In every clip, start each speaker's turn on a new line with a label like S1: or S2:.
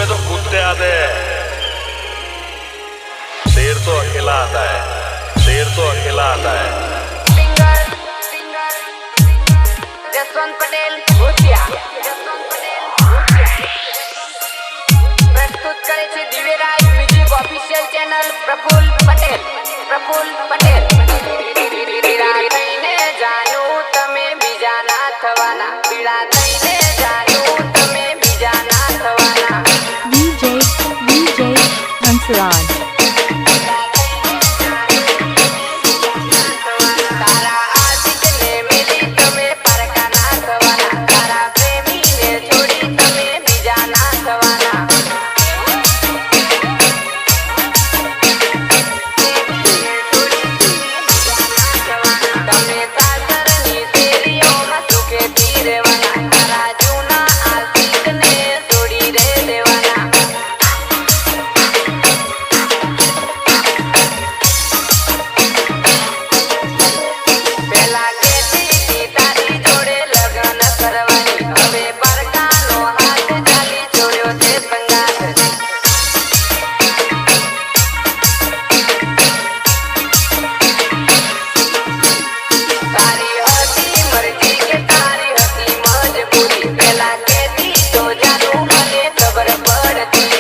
S1: तो कुत्ते आते हैं, शेर तो अकेला आता है, शेर तो अकेला आता है।
S2: सिंगर जसवंत पटेल भूतिया प्रस्तुत करे छे Divyraj music official channel Praful Patel पीड़ा थईने जानू तमे बीजा ना थवाना पीड़ा थईने जानू तमे बीजा ना थवाना
S3: DJ Hansraj
S2: तारा आशिक ने मिली तमे परका ना थवाना तारा प्रेमी ने छोड़ी तमे बीजा ना थवाना तमे सासरनी तेरियों सुखे थी रेवाना तारा जूना आशिक ने छोड़ी रे देवाना પેલા કેતી તી તારી જોડે લગન કરવાની હવે પરકાનો હાથ ચાલી છોડ્યો તે સંગાથ તારી હતી મરજી કે તારી હતી મજબૂરી પેલા કેતી તો જાદુ મને ખબર પડતી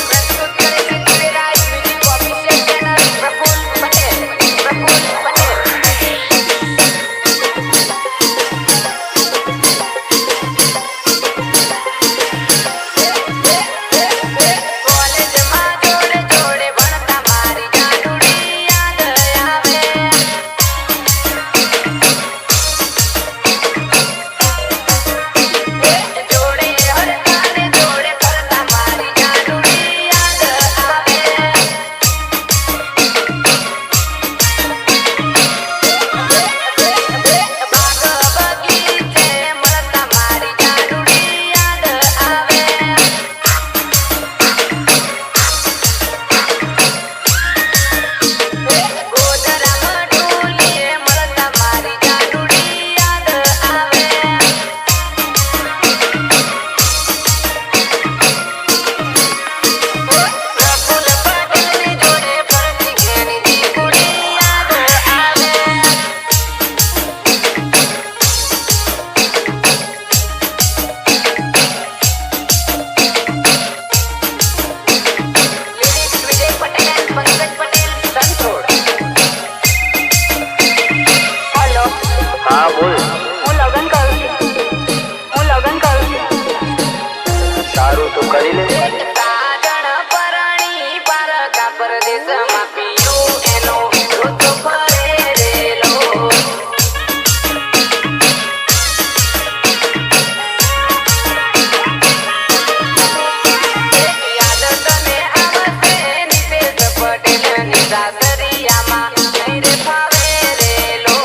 S2: प्रस्तुत करे छे Divyraj music official channel Praful Patel college માં જોડે જોડે ભણતા મારી જાનુડી યાદ આવે જોડે હરતાને જોડે ફરતા મારી જાનુડી યાદ આવે બાગ બગીચે મળતા મારી જાનુડી યાદ આવે ગોધરામાં ઢોલીએ મળતા મારી જાનુડી યાદ આવે પ્રફુલ્લ પટેલની જોડે ફરતી ઘેની દીકુડી યાદ આવે લિરિક્સ વિજય પટેલ પંકજ પટેલ સંતોડ હેલો
S1: हाँ बोल।
S2: હું લગન કરું છું
S1: सारू तो करी ले।
S2: સાજણ પરણી પારકા પરદેશમાં પીયું એનો ઋતુ ફરે રેલો યાદ તને આવશે નિતેશ પટેલની સાસરિયામાં નહીં રે ફાવે રેલો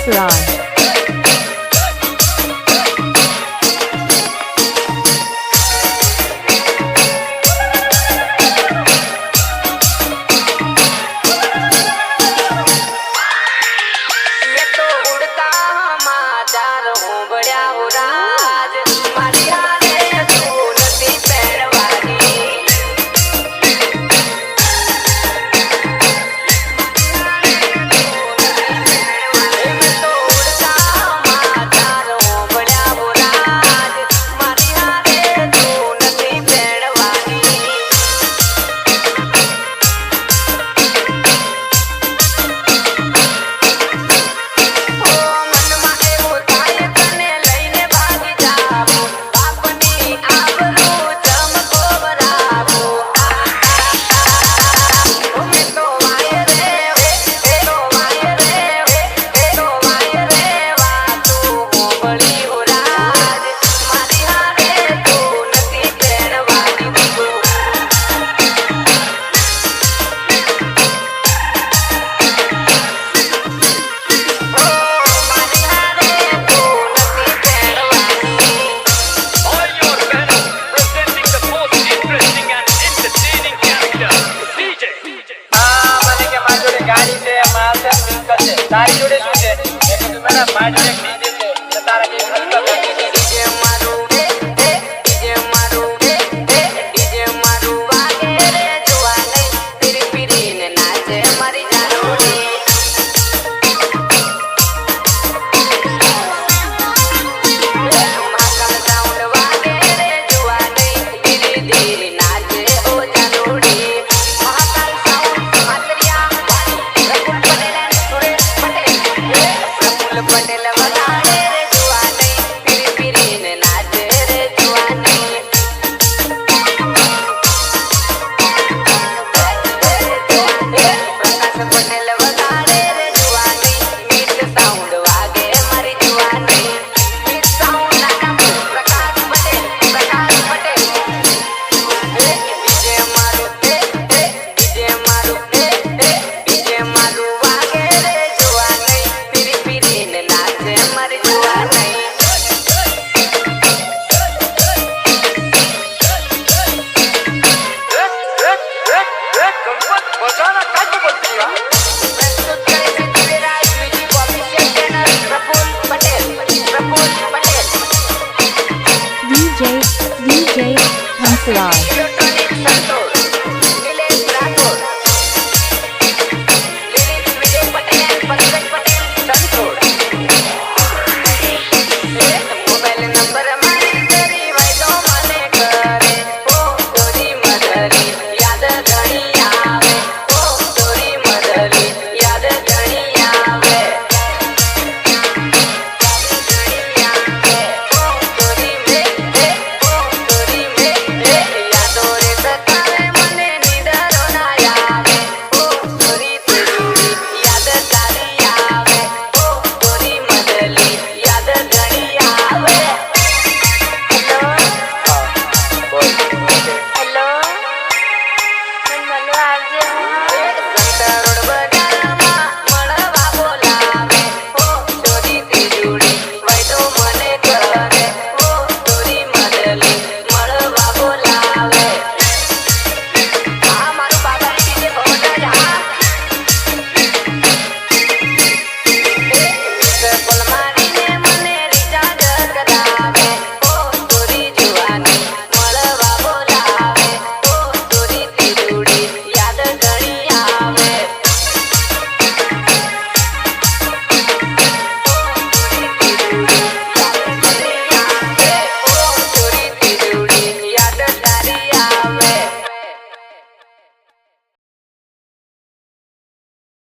S3: Raj.
S2: ये तो उड़ता समाचार हूँ बड़ा हो राज मारी हारे तू नदी पैरवानी मैं तो उड़ता समाचार हूँ बड़ा हो राज मारी हारे तू नदी पैरवानी ઓ મનમાં એવું થાય તને લઈને ભાગી જાવું બાપની આબરૂ ચમકો બરાવું મેં તો વાય રે તો વાય રે વાતું હોબળી હો રાજ મારી હારે તું નથી પહેરવાની દીકરું મારી હારે તું નથી પહેરવાની
S1: On your panel, presenting the most interesting and entertaining character, DJ.
S4: મને કે મારી જોડે ગાડી છે માલ છે મિલકત છે તારી જોડે શું છે મેં કીધું મેડમ મારી જોડે ડીજે છે તો તારા જે ખર્ચો
S2: ડીજે મારું ડીજે મારું ડીજે મારું વાગે રે જોવા નહીં પીરી પીરીને નાચે મારી જાનોડી મહાકામ સાઉન્ડ વાગે રે જોવા નહીં ધીરે ધીરે નાચે ઓ જાનોડી મહાકામ સાઉન્ડ માતરિયા વાળી રકુલ પટેલ અને સુરેશ પટેલ પ્રફુલ્લ પટેલ વગાડે